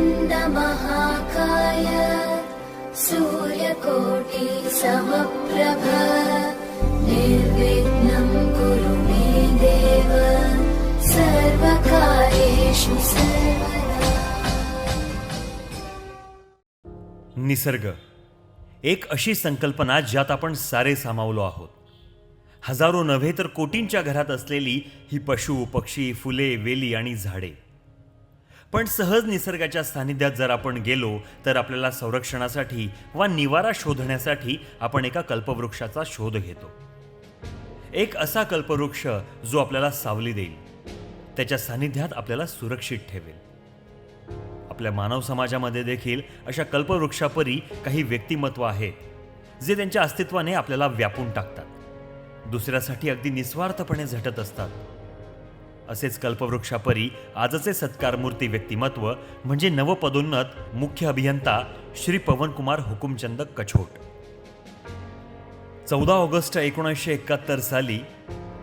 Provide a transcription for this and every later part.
वक्रतुण्डमहाकाय सूर्यकोटि समप्रभ निर्विघ्नं कुरु मे देव सर्वकार्येषु सर्वदा। निसर्ग एक अशी संकल्पना ज्यात आपण सारे सामावलो आहोत. हजारो नव्हे तर कोटींच्या घरात असलेली ही पशु पक्षी, फुले, वेली आणि झाडे. पण सहज निसर्गाच्या सानिध्यात जर आपण गेलो तर आपल्याला संरक्षणासाठी वा निवारा शोधण्यासाठी आपण एका कल्पवृक्षाचा शोध घेतो. एक असा कल्पवृक्ष जो आपल्याला सावली देईल, त्याच्या सानिध्यात आपल्याला सुरक्षित ठेवेल. आपल्या मानव समाजामध्ये देखील अशा कल्पवृक्षापरी काही व्यक्तिमत्व आहेत जे त्यांच्या अस्तित्वाने आपल्याला व्यापून टाकतात, दुसऱ्यासाठी अगदी निस्वार्थपणे झटत असतात. असेच कल्पवृक्षापरी आजचे सत्कारमूर्ती व्यक्तिमत्व म्हणजे नवपदोन्नत मुख्य अभियंता श्री पवनकुमार हुकुमचंद कछोट. 14 ऑगस्ट 1971 साली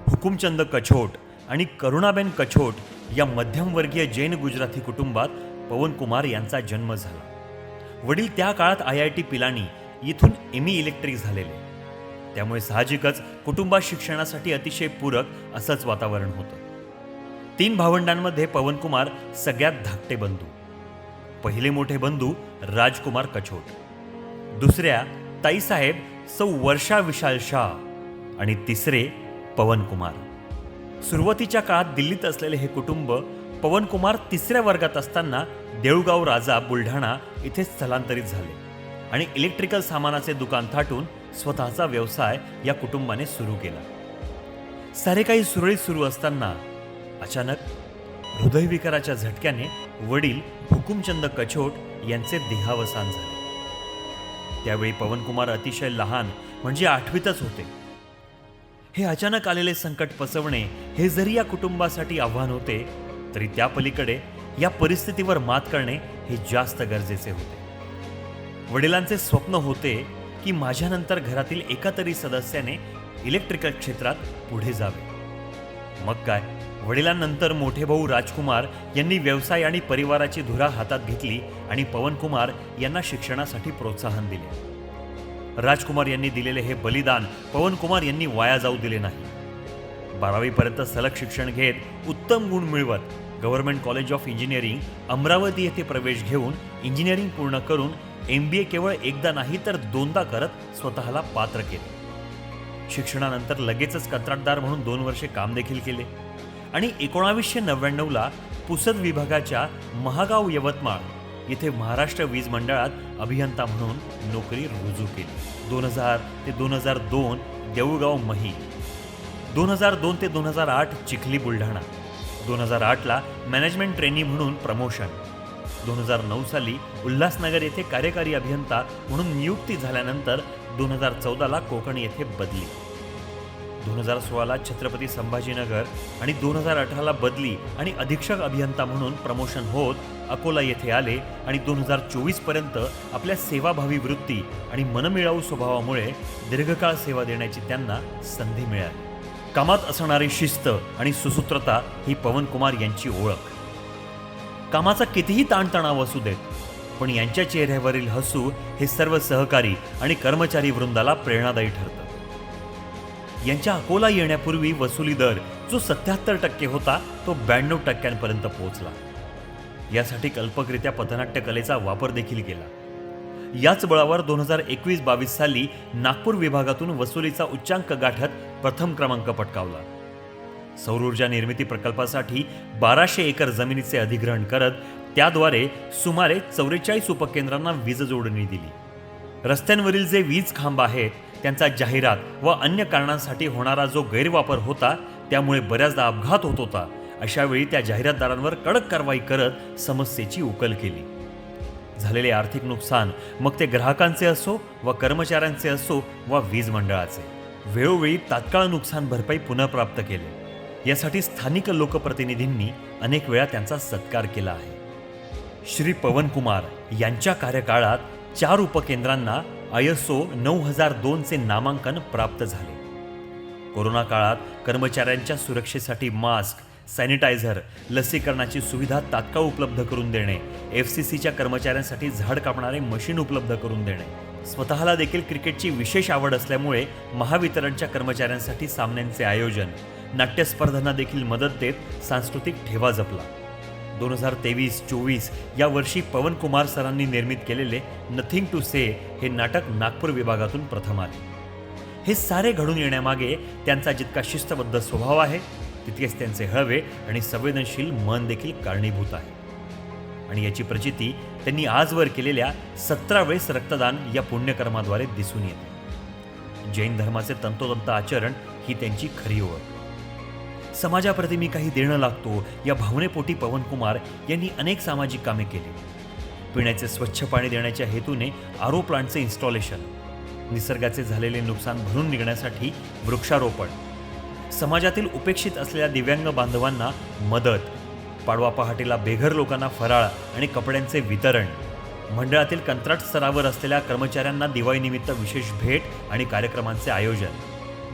हुकुमचंद कछोट आणि करुणाबेन कछोट या मध्यमवर्गीय जैन गुजराती कुटुंबात पवनकुमार यांचा जन्म झाला. वडील त्या काळात IIT पिलानी येथून ME इलेक्ट्रिक झालेले, त्यामुळे साहजिकच कुटुंबात शिक्षणासाठी अतिशय पूरक असंच वातावरण होतं. 3 भावंडांमध्ये पवनकुमार सगळ्यात धाकटे बंधू. पहिले मोठे बंधू राजकुमार कछोट, दुसऱ्या ताईसाहेब सौ वर्षा विशाल शाह आणि तिसरे पवनकुमार. सुरुवातीच्या काळात दिल्लीत असलेले हे कुटुंब पवनकुमार 3ऱ्या वर्गात असताना देऊळगाव राजा बुलढाणा इथे स्थलांतरित झाले आणि इलेक्ट्रिकल सामानाचे दुकान थाटून स्वतःचा व्यवसाय या कुटुंबाने सुरू केला. सारे काही सुरळीत सुरू असताना अचानक हृदयविकाराच्या झटक्याने वडील हुकुमचंद कछोट यांचे देहावसान झाले. त्यावेळी पवनकुमार अतिशय लहान म्हणजे 8वीतच होते. हे अचानक आलेले संकट पचवणे हे जरी या कुटुंबासाठी आव्हान होते, तरी त्या पलीकडे या परिस्थितीवर मात करणे हे जास्त गरजेचे होते. वडिलांचे स्वप्न होते की माझ्यानंतर घरातील एका तरी सदस्याने इलेक्ट्रिकल क्षेत्रात पुढे जावे. मग काय, वडिलांनंतर मोठे भाऊ राजकुमार यांनी व्यवसाय आणि परिवाराची धुरा हातात घेतली आणि पवनकुमार यांना शिक्षणासाठी प्रोत्साहन दिले. राजकुमार यांनी दिलेले हे बलिदान पवनकुमार यांनी वाया जाऊ दिले नाही. 12वीपर्यंत सलग शिक्षण घेत उत्तम गुण मिळवत government college of engineering Amravati येथे प्रवेश घेऊन इंजिनिअरिंग पूर्ण करून MBA केवळ एकदा नाही तर 2दा करत स्वतःला पात्र केले. शिक्षणानंतर लगेचच कंत्राटदार म्हणून 2 वर्षे काम देखील केले आणि 1999ला पुसद विभागाच्या महागाव यवतमाळ येथे महाराष्ट्र वीज मंडळात अभियंता म्हणून नोकरी रुजू केली. 2000 ते 2002 देऊळगाव मही, 2002 ते 2008 चिखली बुलढाणा, 2008ला मॅनेजमेंट ट्रेनी म्हणून प्रमोशन, 2009 साली उल्हासनगर येथे कार्यकारी अभियंता म्हणून नियुक्ती झाल्यानंतर 2014ला कोकण येथे बदली, 2016ला छत्रपती संभाजीनगर आणि 2018ला बदली आणि अधीक्षक अभियंता म्हणून प्रमोशन होत अकोला येथे आले आणि 2024 पर्यंत आपल्या सेवाभावी वृत्ती आणि मनमिळावू स्वभावामुळे दीर्घकाळ सेवा देण्याची त्यांना संधी मिळाली. कामात असणारी शिस्त आणि सुसूत्रता ही पवनकुमार यांची ओळख. कामाचा कितीही ताणतणाव असू देत, पण यांच्या चेहऱ्यावरील हसू हे सर्व सहकारी आणि कर्मचारी वृंदाला प्रेरणादायी ठरतं. यांच्या अकोला येण्यापूर्वी वसुली दर जो 77% होता तो 92% पोहोचला. यासाठी कल्पकरित्या पथनाट्य कलेचा वापर देखील केला. याच बळावर 2021-22 साली नागपूर विभागातून वसुलीचा उच्चांक गाठत प्रथम क्रमांक पटकावला. सौर ऊर्जा निर्मिती प्रकल्पासाठी 1200 एकर जमिनीचे अधिग्रहण करत त्याद्वारे सुमारे 44 उपकेंद्रांना वीज जोडणी दिली. रस्त्यांवरील जे वीज खांब आहेत त्यांचा जाहिरात व अन्य कारणांसाठी होणारा जो गैरवापर होता त्यामुळे बऱ्याचदा अपघात होत होता. अशावेळी त्या जाहिरातदारांवर कडक कारवाई करत समस्येची उकल केली. झालेले आर्थिक नुकसान मग ते ग्राहकांचे असो व कर्मचाऱ्यांचे असो व वीज मंडळाचे, वेळोवेळी तात्काळ नुकसान भरपाई पुनर्प्राप्त केले. यासाठी स्थानिक लोकप्रतिनिधींनी अनेक वेळा त्यांचा सत्कार केला आहे. श्री पवनकुमार यांच्या कार्यकाळात 4 उपकेंद्रांना ISO 9002चे नामांकन प्राप्त झाले. कोरोना काळात कर्मचाऱ्यांच्या सुरक्षेसाठी मास्क, सॅनिटायझर, लसीकरणाची सुविधा तात्काळ उपलब्ध करून देणे, FCCच्या कर्मचाऱ्यांसाठी झाड कापणारे मशीन उपलब्ध करून देणे. स्वतःला देखील क्रिकेटची विशेष आवड असल्यामुळे महावितरणच्या कर्मचाऱ्यांसाठी सामन्यांचे आयोजन, नाट्यस्पर्धांना देखील मदत देत सांस्कृतिक ठेवा जपला. 2023-24 या वर्षी पवन कुमार सरांनी निर्मित केलेले नथिंग टू से हे नाटक नागपूर विभागातून प्रथम आले. हे सारे घडून येण्यामागे त्यांचा जितका शिस्तबद्ध स्वभाव आहे तितकेच त्यांचे हळवे आणि संवेदनशील मन देखील कारणीभूत आहे. आणि याची प्रचिती त्यांनी आजवर केलेल्या 17 वेळेस रक्तदान या पुण्यकर्माद्वारे दिसून येते. जैन धर्माचे तंतोतंत आचरण ही त्यांची खरी ओळख. समाजाप्रती मी काही देणं लागतो या भावनेपोटी पवन कुमार यांनी अनेक सामाजिक कामे केली. पिण्याचे स्वच्छ पाणी देण्याच्या हेतूने RO प्लांटचे इन्स्टॉलेशन, निसर्गाचे झालेले नुकसान भरून निघण्यासाठी वृक्षारोपण, समाजातील उपेक्षित असलेल्या दिव्यांग बांधवांना मदत, पाडवा पहाटेला बेघर लोकांना फराळ आणि कपड्यांचे वितरण, मंडळातील कंत्राट स्तरावर असलेल्या कर्मचाऱ्यांना दिवाळीनिमित्त विशेष भेट आणि कार्यक्रमांचे आयोजन,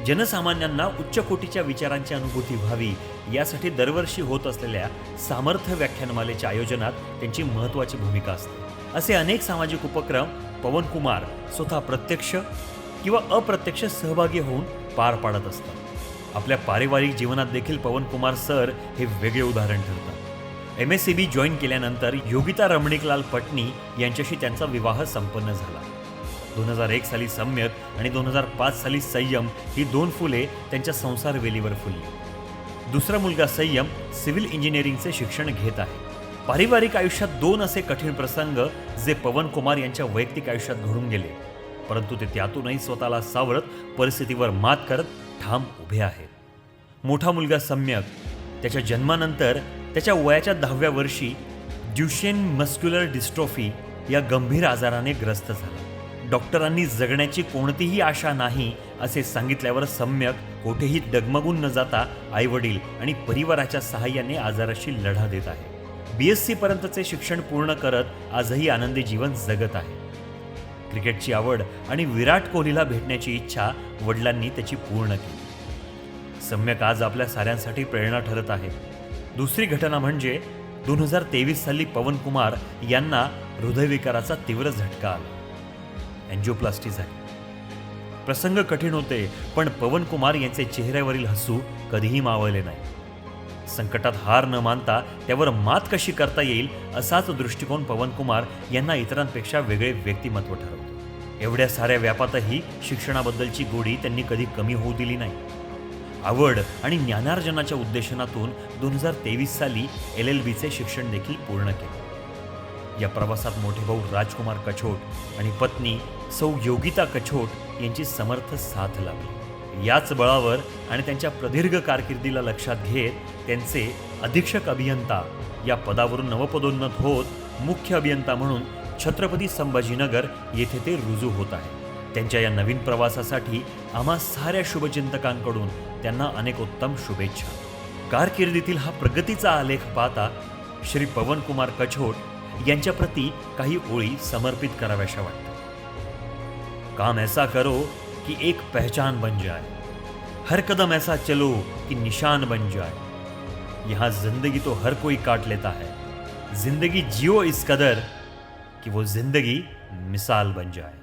जनसामान्यांना उच्च कोटीच्या विचारांची अनुभूती व्हावी यासाठी दरवर्षी होत असलेल्या सामर्थ्य व्याख्यानमालेच्या आयोजनात त्यांची महत्त्वाची भूमिका असते. असे अनेक सामाजिक उपक्रम पवन कुमार स्वतः प्रत्यक्ष किंवा अप्रत्यक्ष सहभागी होऊन पार पाडत असतात. आपल्या पारिवारिक जीवनात देखील पवन कुमार सर हे वेगळे उदाहरण ठरतात. MSCB जॉईन केल्यानंतर योगिता रमणिकलाल पटनी यांच्याशी त्यांचा विवाह संपन्न झाला. 2001 साली सम्यक आणि 2005 साली संयम ही 2 फुले त्यांच्या संसार वेलीवर फुलली. दुसरा मुलगा संयम सिव्हिल इंजिनिअरिंगचे शिक्षण घेत आहे. पारिवारिक आयुष्यात 2 असे कठीण प्रसंग जे पवन कुमार यांच्या वैयक्तिक आयुष्यात घडून गेले, परंतु ते त्यातूनही स्वतःला सावरत परिस्थितीवर मात करत ठाम उभे आहेत. मोठा मुलगा सम्यक त्याच्या जन्मानंतर त्याच्या वयाच्या 10व्या वर्षी ड्युशेन मस्क्युलर डिस्ट्रॉफी या गंभीर आजाराने ग्रस्त झाला. डॉक्टरांनी जगण्याची कोणतीही आशा नाही असे सांगितल्यावर सम्यक कोठेही डगमगून न जाता आईवडील आणि परिवाराच्या सहाय्याने आजाराशी लढा देत आहे. BSc पर्यंतचे शिक्षण पूर्ण करत आजही आनंदी जीवन जगत आहे. क्रिकेटची आवड आणि विराट कोहलीला भेटण्याची इच्छा वडिलांनी त्याची पूर्ण केली. सम्यक आज आपल्या साऱ्यांसाठी प्रेरणा ठरत आहे. दुसरी घटना म्हणजे 2023 साली पवन कुमार यांना हृदयविकाराचा तीव्र झटका आला. एन्जिओप्लास्टी झाली. प्रसंग कठीण होते, पण पवन कुमार यांचे चेहऱ्यावरील हसू कधीही मावळले नाही. संकटात हार न मानता त्यावर मात कशी करता येईल असाच दृष्टिकोन पवन कुमार यांना इतरांपेक्षा वेगळे व्यक्तिमत्व ठरवतो. एवढ्या साऱ्या व्यापातही शिक्षणाबद्दलची गोडी त्यांनी कधी कमी होऊ दिली नाही. आवड आणि ज्ञानार्जनाच्या उद्देशनातून 2023 साली LLBचे शिक्षण देखील पूर्ण केले. या प्रवासात मोठे भाऊ राजकुमार कछोट आणि पत्नी सौ योगिता कछोट यांची समर्थ साथ लाभली. याच बळावर आणि त्यांच्या प्रदीर्घ कारकिर्दीला लक्षात घेत त्यांचे अधीक्षक अभियंता या पदावरून नवपदोन्नत होत मुख्य अभियंता म्हणून छत्रपती संभाजीनगर येथे ते रुजू होत आहे. त्यांच्या या नवीन प्रवासासाठी आम्हा साऱ्या शुभचिंतकांकडून त्यांना अनेक उत्तम शुभेच्छा. कारकिर्दीतील हा प्रगतीचा आलेख पाहता श्री पवन कुमार कछोट यांच्या प्रती काही ओळी समर्पित कराव्याशा वाटतात. काम ऐसा करो कि एक पहचान बन जाए, हर कदम ऐसा चलो कि निशान बन जाए. यहाँ जिंदगी तो हर कोई काट लेता है, जिंदगी जियो इस कदर कि वो जिंदगी मिसाल बन जाए.